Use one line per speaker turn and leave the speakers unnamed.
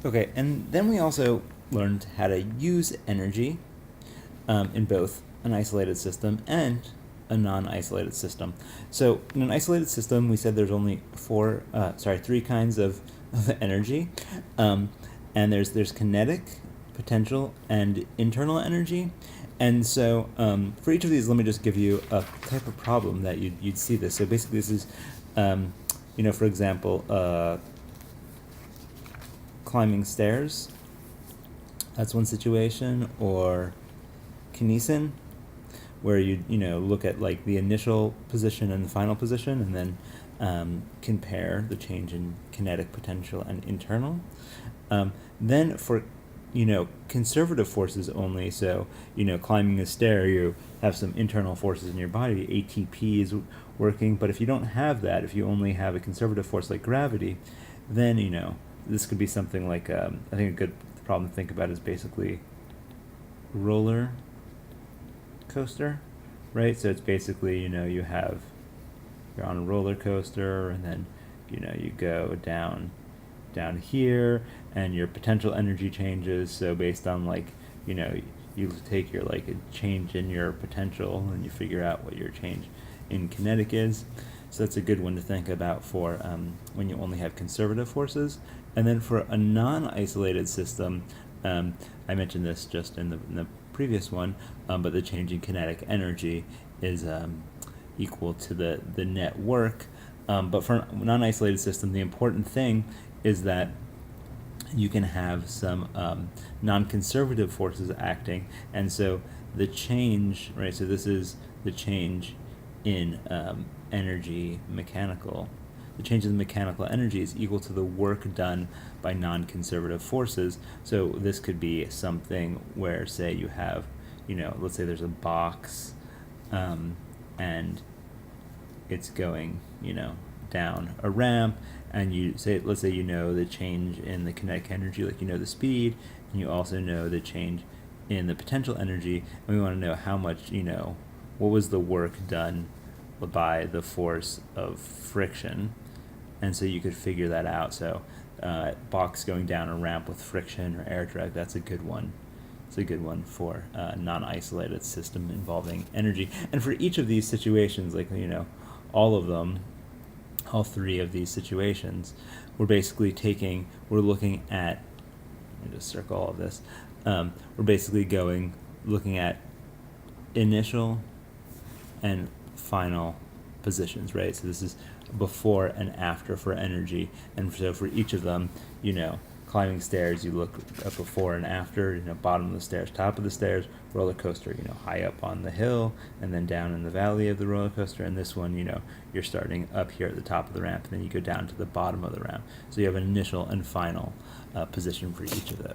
Okay, and then we also learned how to use energy in both an isolated system and a non-isolated system. So in an isolated system, we said there's only three kinds of energy, and there's kinetic, potential, and internal energy. And so for each of these, let me just give you a type of problem that you'd see this. So basically, this is, for example, climbing stairs. That's one situation, or kinesin, where you look at like the initial position and the final position, and then compare the change in kinetic, potential, and internal. Then for conservative forces only, so climbing a stair, you have some internal forces in your body. ATP is working, but if you don't have that, if you only have a conservative force like gravity, then this could be something like I think a good problem to think about is basically roller coaster, right? So it's basically you're on a roller coaster, and then you go down here, and your potential energy changes. So based on you take your a change in your potential, and you figure out what your change in kinetic is. So that's a good one to think about for when you only have conservative forces. And then for a non-isolated system, I mentioned this just in the previous one, but the change in kinetic energy is equal to the net work. But for a non-isolated system, the important thing is that you can have some non-conservative forces acting, and so the change, right? So this is the change in energy mechanical. The change in the mechanical energy is equal to the work done by non-conservative forces. So this could be something where, say, you have, let's say there's a box, and it's going, down a ramp, and let's say the change in the kinetic energy, like the speed, and you also know the change in the potential energy, and we want to know how much, what was the work done by the force of friction. And so you could figure that out. So box going down a ramp with friction or air drag, that's a good one. It's a good one for a non-isolated system involving energy. And for each of these situations, all of them, all three of these situations, we're looking at, let me just circle all of this, we're basically looking at initial and final positions, right? So this is before and after for energy, and so for each of them, climbing stairs, you look at before and after, bottom of the stairs, top of the stairs. Roller coaster, high up on the hill, and then down in the valley of the roller coaster. And this one, you're starting up here at the top of the ramp, and then you go down to the bottom of the ramp. So you have an initial and final position for each of those.